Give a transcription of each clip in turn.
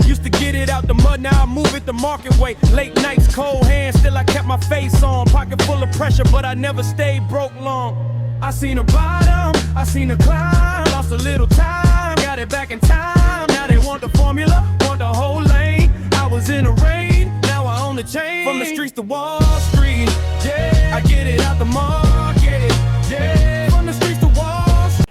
Used to get it out the mud, now I move it the market way. Late nights, cold hands, still I kept my face on. Pocket full of pressure, but I never stayed broke long. I seen a bottom, I seen a climb, lost a little time, got it back in time. Now they want the formula, want the whole lane. I was in the rain, now I own the chain. From the streets to Wall Street, yeah, I get it out the market, yeah. From the streets to Wall Street.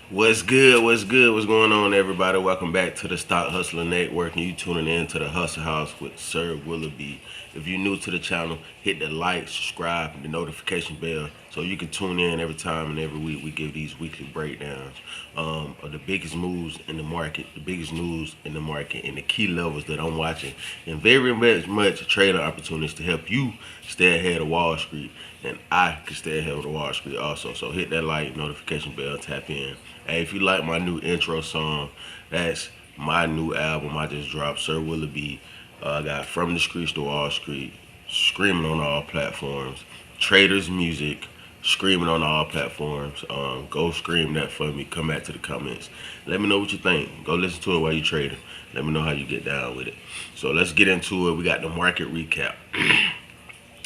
What's good? What's good? What's going on, everybody? Welcome back to the Stock Hustler Network, and you tuning in to the Hustle House with Sir Willoughby. If you're new to the channel, hit the like, subscribe, and the notification bell so you can tune in every time and every week we give these weekly breakdowns of the biggest moves in the market, the biggest news in the market, and the key levels that I'm watching, and very much trading opportunities to help you stay ahead of Wall Street, and I can stay ahead of Wall Street also. So hit that like, notification bell, tap in. Hey, if you like my new intro song, that's my new album I just dropped, Sir Willoughby. I got From the Streets to Wall Street, screaming on all platforms. Traderz music, screaming on all platforms. Go stream that for me. Come back to the comments. Let me know what you think. Go listen to it while you're trading. Let me know how you get down with it. So let's get into it. We got the market recap.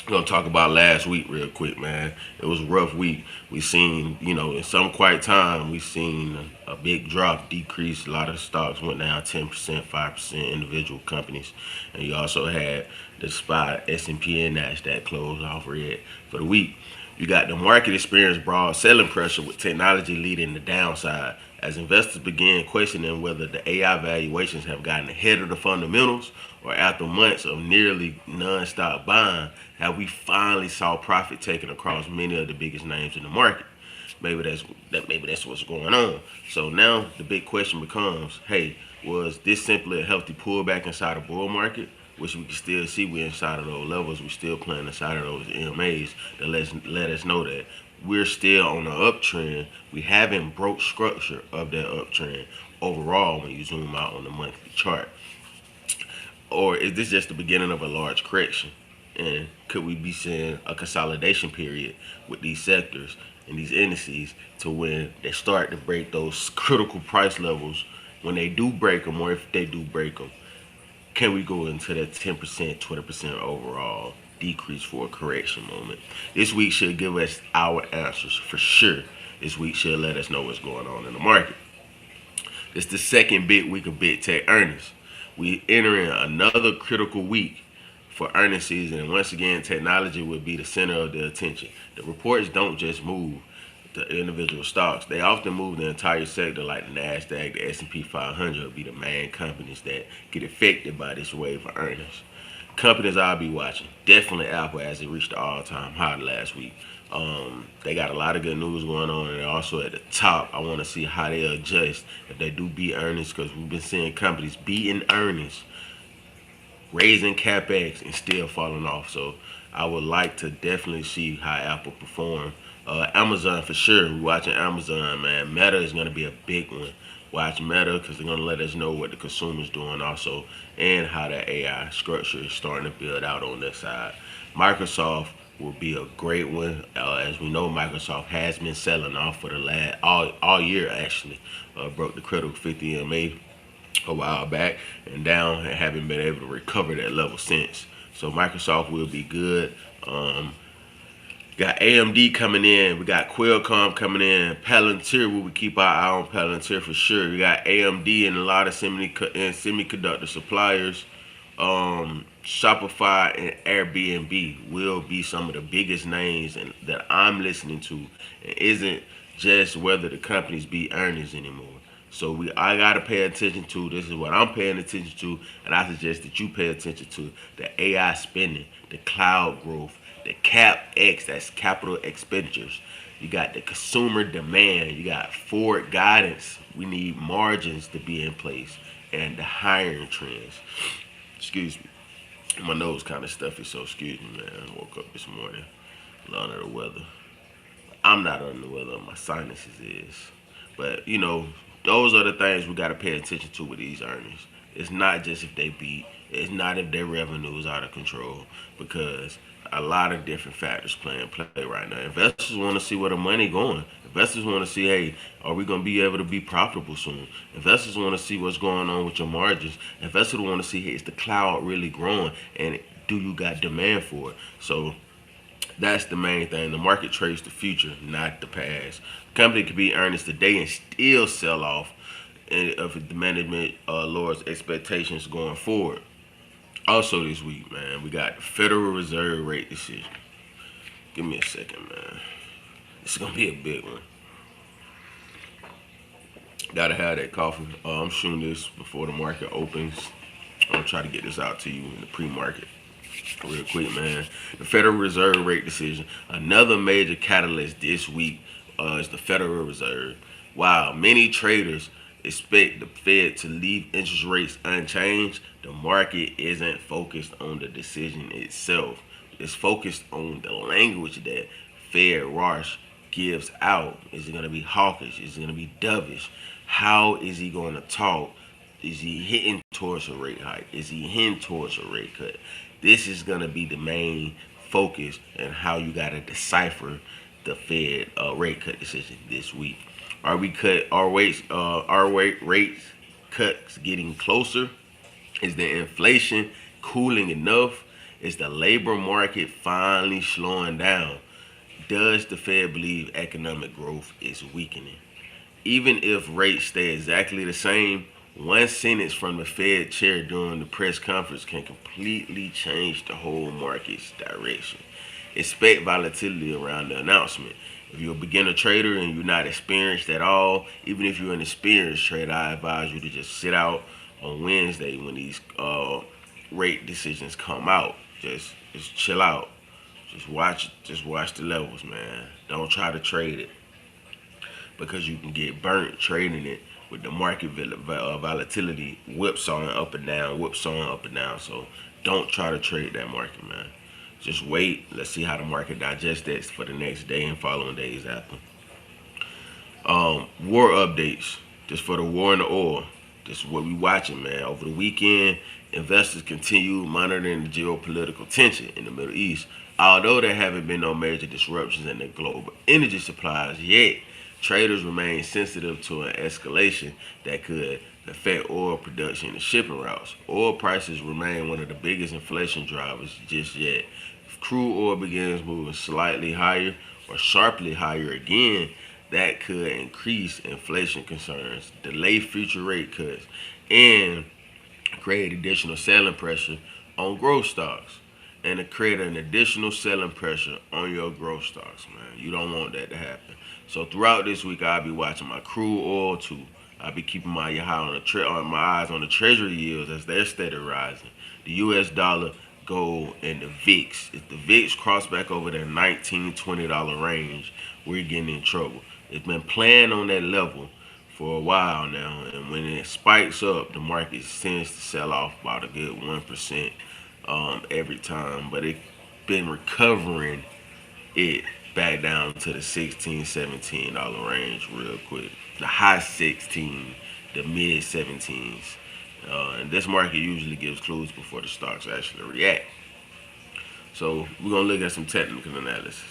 We're gonna talk about last week real quick, man. It was a rough week. We seen, in some quiet time, we seen a big drop, decrease. A lot of stocks went down 10%, 5%, individual companies. And you also had the spot S&P and NASDAQ closed off red for the week. You got the market experienced broad selling pressure with technology leading the downside as investors began questioning whether the AI valuations have gotten ahead of the fundamentals, or after months of nearly non-stop buying, have we finally saw profit taken across many of the biggest names in the market. Maybe that's what's going on. So now the big question becomes, hey, was this simply a healthy pullback inside a bull market, which we can still see we're inside of those levels? We're still playing inside of those EMAs that let us know that we're still on the uptrend. We haven't broke structure of that uptrend overall when you zoom out on the monthly chart. Or is this just the beginning of a large correction? And could we be seeing a consolidation period with these sectors and these indices to when they start to break those critical price levels? When they do break them, or if they do break them, can we go into that 10%, 20% overall decrease for a correction moment? This week should give us our answers for sure. This week should let us know what's going on in the market. It's the second big week of big tech earnings. We entering another critical week for earnings season, and once again, technology will be the center of the attention. The reports don't just move the individual stocks; they often move the entire sector, like the NASDAQ, the S&P 500 will be the main companies that get affected by this wave of earnings. Companies I'll be watching, definitely Apple, as it reached the all-time high last week. They got a lot of good news going on, and also at the top, I want to see how they adjust if they do beat earnings, because we've been seeing companies beating earnings, raising capex, and still falling off. So I would like to definitely see how Apple perform. Amazon for sure. We're watching Amazon, man. Meta is going to be a big one. Watch Meta, because they're going to let us know what the consumer's doing also, and how the AI structure is starting to build out on their side. Microsoft will be a great one. As we know, Microsoft has been selling off for the last all year actually. Broke the critical 50 EMA a while back and down, and haven't been able to recover that level since. So Microsoft will be good. Got AMD coming in. We got Qualcomm coming in. Palantir, we would keep our eye on Palantir for sure. We got AMD and a lot of semiconductor suppliers. Shopify and Airbnb will be some of the biggest names that I'm listening to. It isn't just whether the companies beat earnings anymore. So I gotta pay attention to. This is what I'm paying attention to, and I suggest that you pay attention to the AI spending, the cloud growth, the CapEx, that's capital expenditures. You got the consumer demand. You got forward guidance. We need margins to be in place, and the hiring trends. Excuse me. My nose kind of stuffy, so excuse me, man. I woke up this morning under the weather. I'm not under the weather. My sinuses is. But, those are the things we got to pay attention to with these earnings. It's not just if they beat. It's not if their revenue is out of control, because a lot of different factors play right now. Investors want to see where the money going. Investors want to see, hey, are we going to be able to be profitable soon? Investors want to see what's going on with your margins. Investors want to see, hey, is the cloud really growing, and do you got demand for it? So that's the main thing. The market trades the future, not the past. The company could be earnings today and still sell off if the management lowers expectations going forward. Also this week, man, we got the Federal Reserve rate decision. Give me a second, man. It's gonna be a big one. Gotta have that coffee. I'm shooting this before the market opens. I'm gonna try to get this out to you in the pre-market real quick, man. The Federal Reserve rate decision. Another major catalyst this week is the Federal Reserve. While many traders expect the Fed to leave interest rates unchanged, the market isn't focused on the decision itself. It's focused on the language that Fed Rosh gives out. Is it going to be hawkish? Is it going to be dovish? How is he going to talk? Is he hitting towards a rate hike? Is he hinting towards a rate cut? This is going to be the main focus and how you got to decipher the Fed rate cut decision this week. Are we cut our rates? Rates cuts getting closer? Is the inflation cooling enough? Is the labor market finally slowing down? Does the Fed believe economic growth is weakening? Even if rates stay exactly the same, one sentence from the Fed chair during the press conference can completely change the whole market's direction. Expect volatility around the announcement. If you're a beginner trader and you're not experienced at all, even if you're an experienced trader, I advise you to just sit out on Wednesday when these rate decisions come out. Just chill out. Just watch the levels, man. Don't try to trade it, because you can get burnt trading it with the market volatility whipsawing up and down. So don't try to trade that market, man. Just wait. Let's see how the market digests that for the next day and following days after. War updates. Just for the war in the oil. This is what we watching, man. Over the weekend, investors continue monitoring the geopolitical tension in the Middle East. Although there haven't been no major disruptions in the global energy supplies yet, traders remain sensitive to an escalation that could affect oil production and shipping routes. Oil prices remain one of the biggest inflation drivers just yet. If crude oil begins moving slightly higher or sharply higher again, that could increase inflation concerns, delay future rate cuts, and create additional selling pressure on growth stocks. And to create an additional selling pressure on your growth stocks, man. You don't want that to happen. So throughout this week, I'll be watching my crude oil too. I'll be keeping my eyes on the treasury yields as they're steady rising. The U.S. dollar, gold, and the VIX. If the VIX cross back over that $19, $20 range, we're getting in trouble. It's been playing on that level for a while now, and when it spikes up, the market tends to sell off about a good 1%. Every time, but it's been recovering it back down to the $16, $17 range real quick. The high 16, the mid 17s. And this market usually gives clues before the stocks actually react. So we're gonna look at some technical analysis.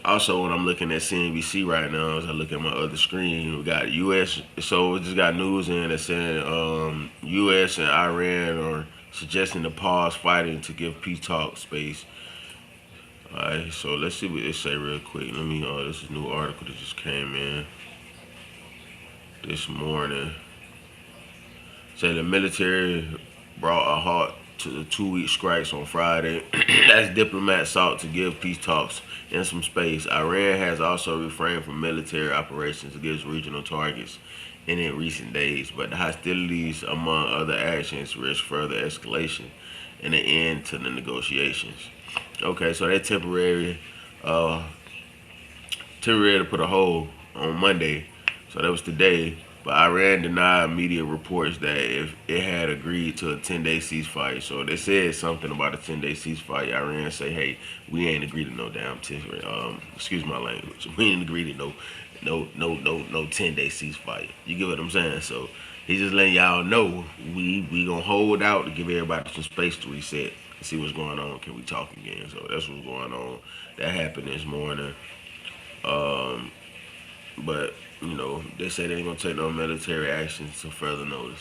Also, when I'm looking at CNBC right now, as I look at my other screen, we got U.S. So we just got news in that saying U.S. and Iran are suggesting to pause fighting to give peace talk space. Alright, so let's see what they say real quick. This is a new article that just came in this morning. Say the military brought a halt to the 2-week strikes on Friday. As diplomats sought to give peace talks in some space. Iran has also refrained from military operations against regional targets in recent days, but the hostilities, among other actions, risk further escalation and an end to the negotiations. Okay, so that temporary to put a hold on Monday. So that was today. But Iran denied media reports that if it had agreed to a 10-day ceasefire. So they said something about a 10-day ceasefire. Iran say, hey, we ain't agreed to no damn excuse my language. We ain't agreed to no 10-day ceasefire. You get what I'm saying? So He's just letting y'all know we gonna hold out to give everybody some space to reset and see what's going on. Can we talk again? So that's what's going on. That happened this morning. Um, but they say they ain't gonna take no military action to further notice.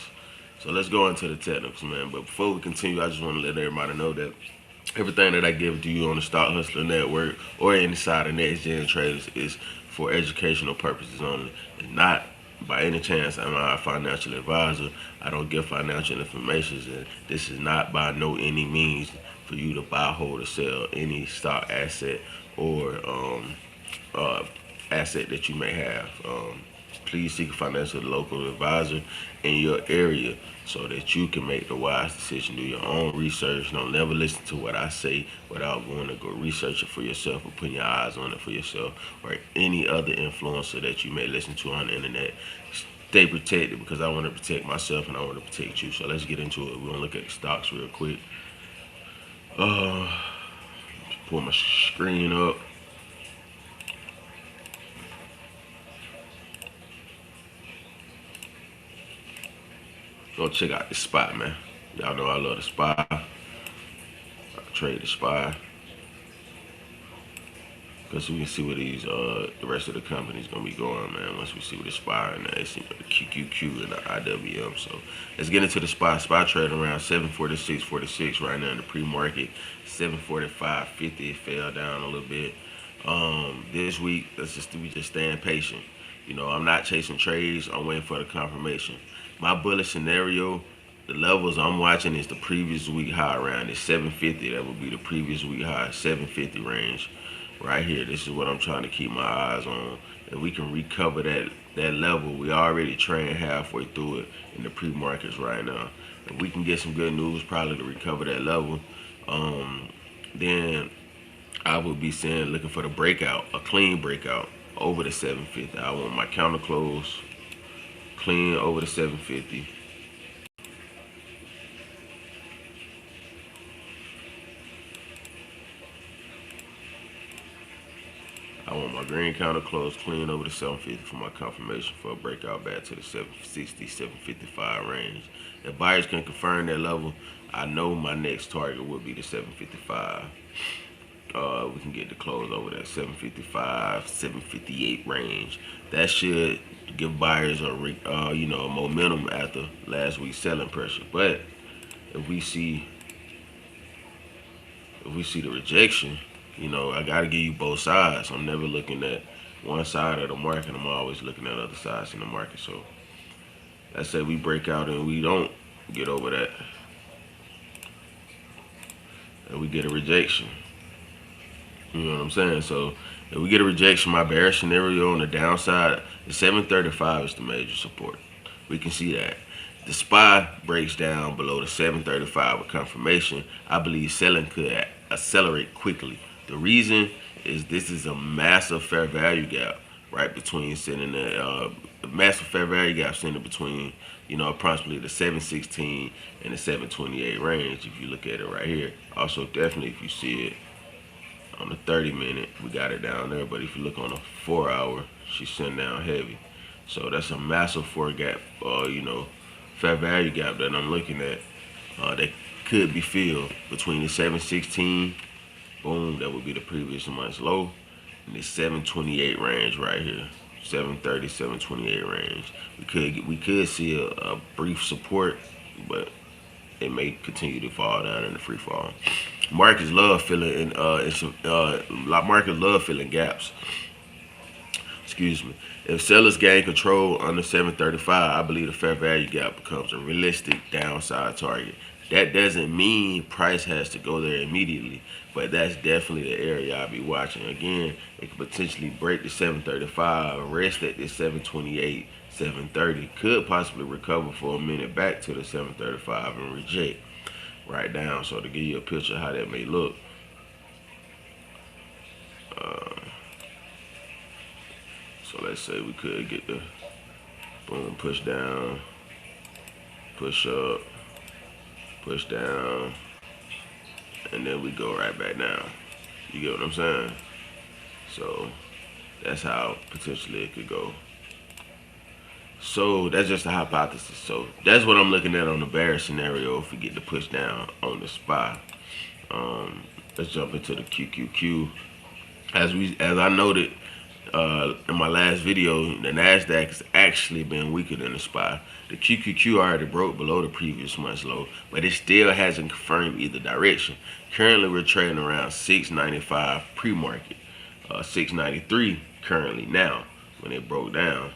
So let's go into the technicals, man. But before we continue, I just want to let everybody know that everything that I give to you on the Stock Hustler Network or inside of NexGen Traders is for educational purposes only. It's not by any chance am I a financial advisor. I don't give financial information, and this is not by no any means for you to buy, hold, or sell any stock asset or uh, asset that you may have. Please seek a financial local advisor in your area so that you can make the wise decision. Do your own research. Don't never listen to what I say without going to go research it for yourself or putting your eyes on it for yourself, or any other influencer that you may listen to on the internet. Stay protected, because I want to protect myself and I want to protect you. So let's get into it. We're gonna look at the stocks real quick. Pull my screen up. Go check out the SPY, man. Y'all know I love the SPY. I trade the SPY because we can see where these the rest of the company's gonna be going, man. Once we see where the SPY and the QQQ and the IWM. So let's get into the SPY. SPY trading around 746.46 right now in the pre-market. 745.50. It fell down a little bit. This week, we just staying patient. I'm not chasing trades. I'm waiting for the confirmation. My bullish scenario, the levels I'm watching is the previous week high around this 750. That would be the previous week high, 750 range right here. This is what I'm trying to keep my eyes on. If we can recover that level, we already trading halfway through it in the pre-markets right now. If we can get some good news probably to recover that level, then I would be looking for the breakout, a clean breakout over the 750. I want my counter close clean over the 750. I want my green counter close clean over the 750 for my confirmation for a breakout back to the 760, 755 range. If buyers can confirm that level, I know my next target will be the 755. We can get the close over that 755, 758 range. That should give buyers a momentum after last week's selling pressure. But if we see the rejection, I gotta give you both sides. I'm never looking at one side of the market. I'm always looking at other sides in the market. So let's say we break out and we don't get over that, and we get a rejection. You know what I'm saying? So if we get a rejection, my bearish scenario on the downside, the 735 is the major support. We can see that. The SPY breaks down below the 735 with confirmation. I believe selling could accelerate quickly. The reason is this is a massive fair value gap right between sitting the massive fair value gap sitting between approximately the 716 and the 728 range. If you look at it right here, also definitely if you see it on the 30-minute, we got it down there. But if you look on the 4-hour, she's sitting down heavy. So that's a massive fair value gap that I'm looking at that could be filled between the 716, boom, that would be the previous month's low, and the 728 range right here, 730, 728 range. We could see a brief support, but it may continue to fall down in the free fall. Markets love filling gaps. Excuse me. If sellers gain control under 735, I believe the fair value gap becomes a realistic downside target. That doesn't mean price has to go there immediately, but that's definitely the area I'll be watching. Again, it could potentially break the 735, rest at the 728, 730, could possibly recover for a minute back to the 735 and reject right down. So to give you a picture of how that may look, so let's say we could get the boom, push down, push up, push down, and then we go right back down. You get what I'm saying? So that's how potentially it could go. So that's just a hypothesis. So that's what I'm looking at on the bearish scenario if we get the push down on the SPY. Let's jump into the QQQ. As I noted in my last video, the Nasdaq has actually been weaker than the SPY. The QQQ already broke below the previous month's low, but it still hasn't confirmed either direction. Currently, we're trading around 695 pre-market, 693 currently now when it broke down.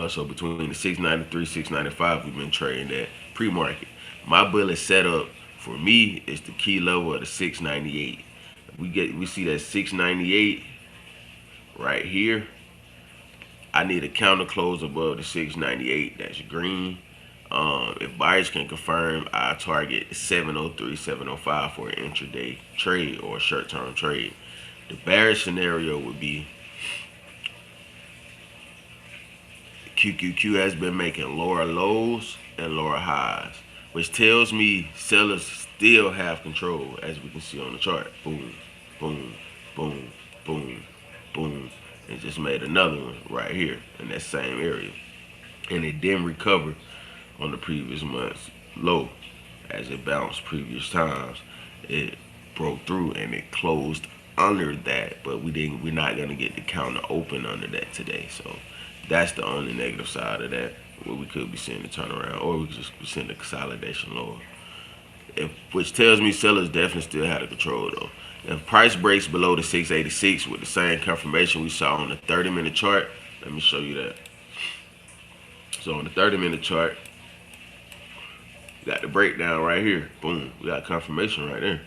So between the 693, 695, we've been trading at pre-market. My bullish setup for me is the key level of the 698. We see that 698 right here. I need a counter close above the 698. That's green. If buyers can confirm, I target 703, 705 for an intraday trade or a short-term trade. The bearish scenario would be QQQ has been making lower lows and lower highs, which tells me sellers still have control, as we can see on the chart. Boom, boom, boom, boom, boom. It just made another one right here in that same area. And it didn't recover on the previous month's low as it bounced previous times. It broke through and it closed under that, but we're not gonna get the counter open under that today. So that's the only negative side of that, where we could be seeing the turnaround, or we could just be seeing the consolidation lower. Which tells me sellers definitely still have the control though. If price breaks below the 686 with the same confirmation we saw on the 30-minute chart, let me show you that. So on the 30-minute chart, you got the breakdown right here. Boom, we got confirmation right there.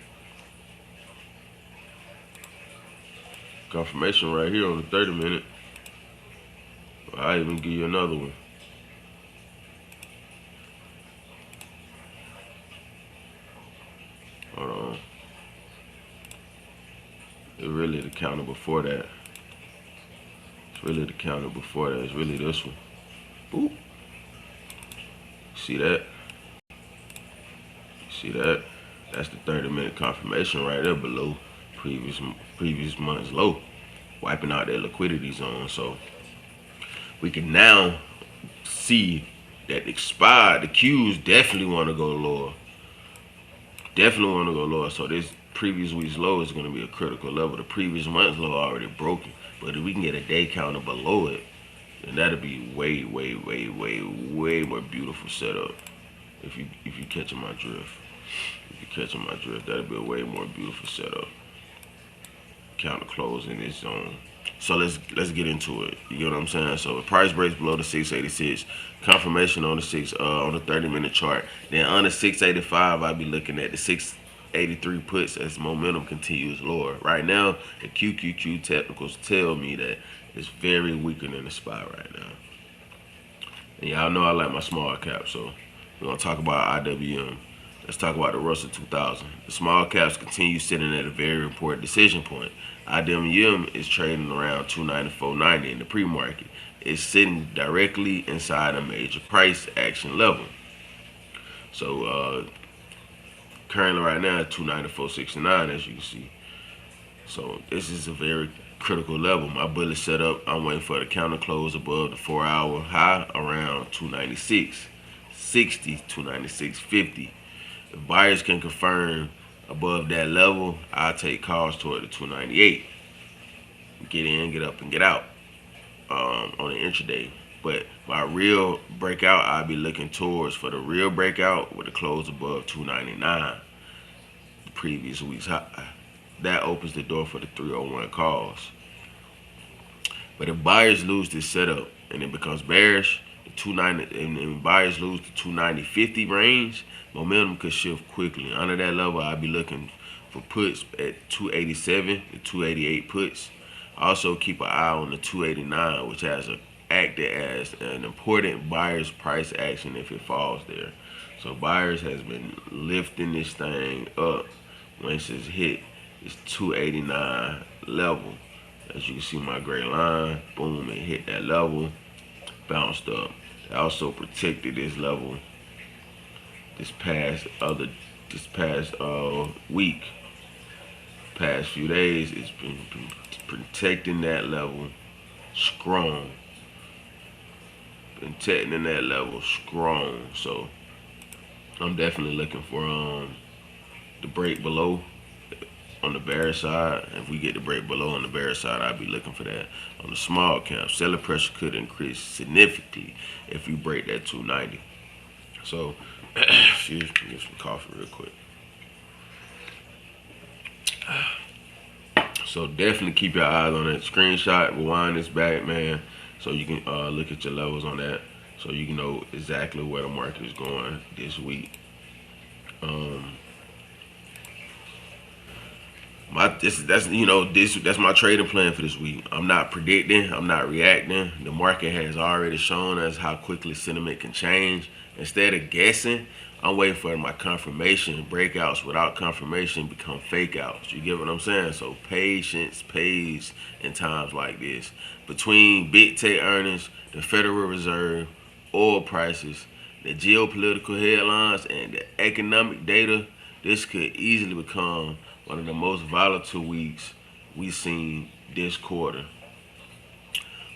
Confirmation right here on the 30-minute. I'll even give you another one. Hold on. It's really the counter before that. It's really the counter before that. It's really this one. Boop. See that? See that? That's the 30-minute confirmation right there below previous month's low, wiping out that liquidity zone. So we can now see that expired. The Qs definitely want to go lower. Definitely want to go lower. So this previous week's low is going to be a critical level. The previous month's low already broken, but if we can get a day counter below it, then that'll be way more beautiful setup. If you catching my drift, that'll be a way more beautiful setup. Counter close in this zone. So let's get into it. You get what I'm saying? So if price breaks below the 686, confirmation on the 30-minute chart. Then on the 685, I'll be looking at the 683 puts as momentum continues lower. Right now, the QQQ technicals tell me that it's very weaker than the SPY right now. And y'all know I like my small cap, so we're gonna talk about IWM. Let's talk about the Russell 2000. The small caps continue sitting at a very important decision point. IWM is trading around 294.90 in the pre-market. It's sitting directly inside a major price action level. So currently right now at 294.69, as you can see. So this is a very critical level. My bullish setup, I'm waiting for the counter close above the 4-hour high around 296.60, 296.50. If buyers can confirm above that level, I'll take calls toward the 298. Get in, get up, and get out on the intraday. But my real breakout, I'll be looking towards for the real breakout with a close above 299, the previous week's high. That opens the door for the 301 calls. But if buyers lose this setup and it becomes bearish, and buyers lose the 290.50 range, momentum could shift quickly. Under that level, I'll be looking for puts at 287 to 288 puts. Also keep an eye on the 289, which has acted as an important buyer's price action if it falls there. So buyers has been lifting this thing up once it's hit this 289 level. As you can see my gray line, boom, it hit that level, bounced up. It also protected this level this past week, past few days. It's been protecting that level strong. been testing that level strong. So I'm definitely looking for the break below on the bearish side. If we get the break below on the bearish side, I'll be looking for that. On the small cap, seller pressure could increase significantly if we break that 290. So, excuse me, get some coffee real quick. So definitely keep your eyes on that screenshot. Rewind this back, man, so you can look at your levels on that, so you can know exactly where the market is going this week. That's my trading plan for this week. I'm not predicting. I'm not reacting. The market has already shown us how quickly sentiment can change. Instead of guessing, I'm waiting for my confirmation. Breakouts without confirmation become fake outs. You get what I'm saying? So patience pays in times like this. Between big tech earnings, the Federal Reserve, oil prices, the geopolitical headlines, and the economic data, this could easily become one of the most volatile weeks we've seen this quarter.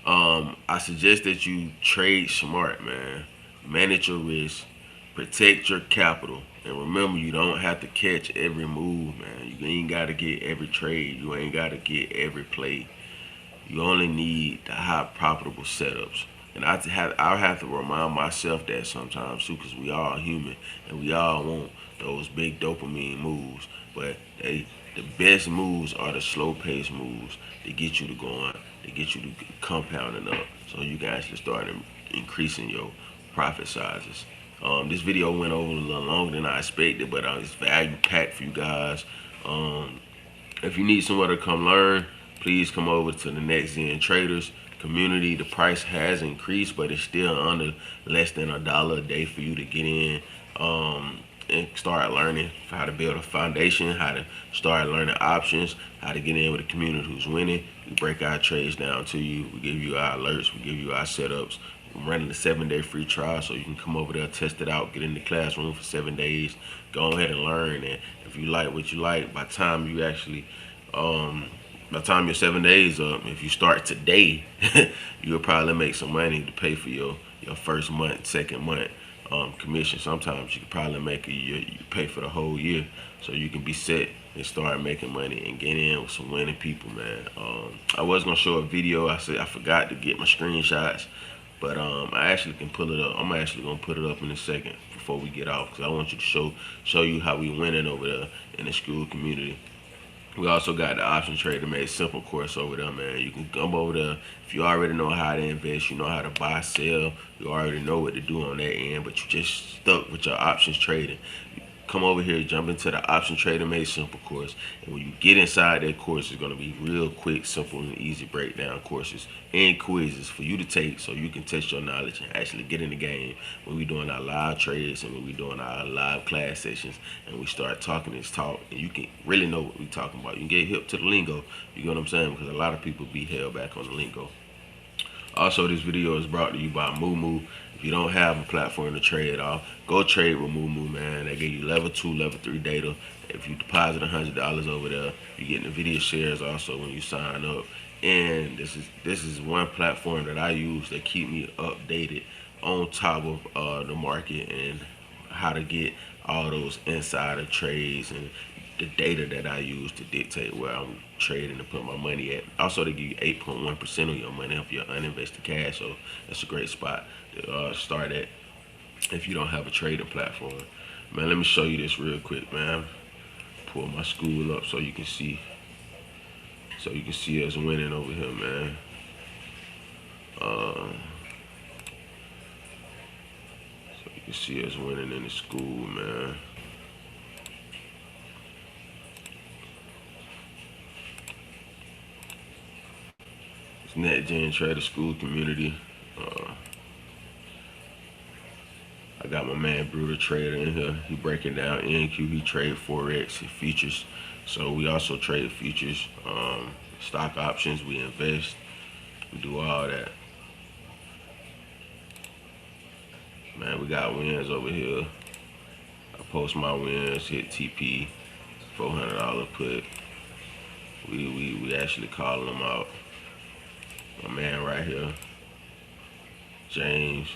I suggest that you trade smart, man. Manage your risk, protect your capital, and remember, you don't have to catch every move, man. You ain't got to get every trade. You ain't got to get every play. You only need the high profitable setups. And I'll have to remind myself that sometimes too, because we all human and we all want those big dopamine moves. But the best moves are the slow paced moves to get you to going, to get you to compounding up, so you can actually start increasing your profit sizes. This video went over a little longer than I expected, but it's value packed for you guys. If you need somewhere to come learn, please come over to the NexGen Traderz community. The price has increased, but it's still under less than $1 a day for you to get in and start learning how to build a foundation, how to start learning options, how to get in with a community who's winning. We break our trades down to you. We give you our alerts. We give you our setups. I'm running a 7-day free trial, so you can come over there, test it out, get in the classroom for 7 days, go ahead and learn. And if you like what you like, by the time you actually by the time your 7 days up, if you start today, you'll probably make some money to pay for your first month, second month commission. Sometimes you can probably make you pay for the whole year, so you can be set and start making money and get in with some winning people, man. I was gonna show a video. I forgot to get my screenshots, but I actually can pull it up. I'm actually gonna put it up in a second before we get off, because I want you to show you how we winning over there in the SKOOL community. We also got the option trader made simple course over there, man. You can come over there. If you already know how to invest, you know how to buy, sell, you already know what to do on that end, but you just stuck with your options trading. Come over here, jump into the option trader made simple course, and when you get inside that course, it's going to be real quick, simple, and easy breakdown courses and quizzes for you to take, so you can test your knowledge and actually get in the game when we're doing our live trades and when we're doing our live class sessions, and we start talking this talk, and you can really know what we're talking about. You can get hip to the lingo, you know what I'm saying, because a lot of people be held back on the lingo. Also, this video is brought to you by Moomoo. If you don't have a platform to trade off, go trade with Moomoo, man. They give you level 2, level 3 data. If you deposit $100 over there, you get NVIDIA shares also when you sign up. And this is one platform that I use that keep me updated on top of the market and how to get all those insider trades and the data that I use to dictate where I'm trading to put my money at. Also, they give you 8.1% of your money if you're uninvested cash, so that's a great spot to start at if you don't have a trading platform. Man, let me show you this real quick, man. Pull my SKOOL up so you can see us winning over here, man. So you can see us winning in the SKOOL, man. NexGen Trader SKOOL community. I got my man Brutal Trader in here. He breaking down NQ. He trade Forex and futures. So we also trade futures, stock options. We invest. We do all that. Man, we got wins over here. I post my wins. Hit TP. $400 put. We actually calling them out. My man right here. James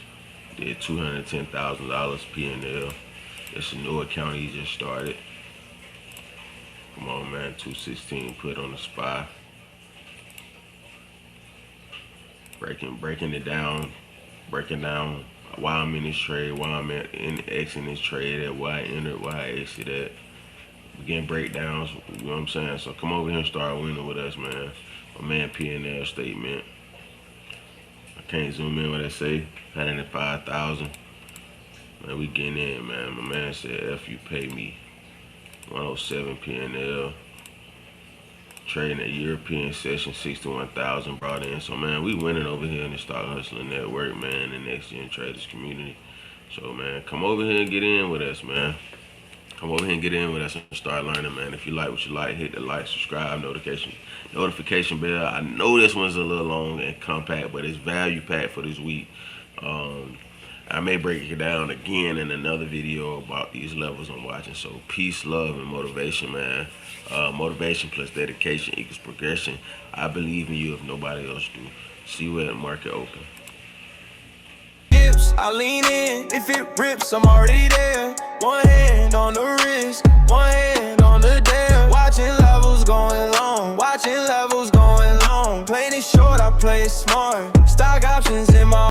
did $210,000 P&L. It's a new account he just started. Come on, man. 216 put on the spot. Breaking it down. Breaking down why I'm in this trade, why I'm exiting this trade, at why I entered, why I exited. Again, breakdowns, you know what I'm saying? So come over here and start winning with us, man. My man P&L statement. I can't zoom in what I say. 105,000. Man, we getting in, man. My man said, F you pay me. 107 P&L. Trading a European session, 61,000 brought in. So, man, we winning over here in the Stock Hustling Network, man, the NexGen Traderz community. So, man, come over here and get in with us, man. Come over here and get in with us and start learning, man. If you like what you like, hit the like, subscribe, notification bell. I know this one's a little long and compact, but it's value packed for this week. I may break it down again in another video about these levels I'm watching. So peace, love, and motivation, man. Motivation plus dedication equals progression. I believe in you if nobody else do. See you at the market open. I lean in, if it rips, I'm already there. One hand on the wrist, one hand on the dare. Watching levels going long, watching levels going long. Playing it short, I play it smart. Stop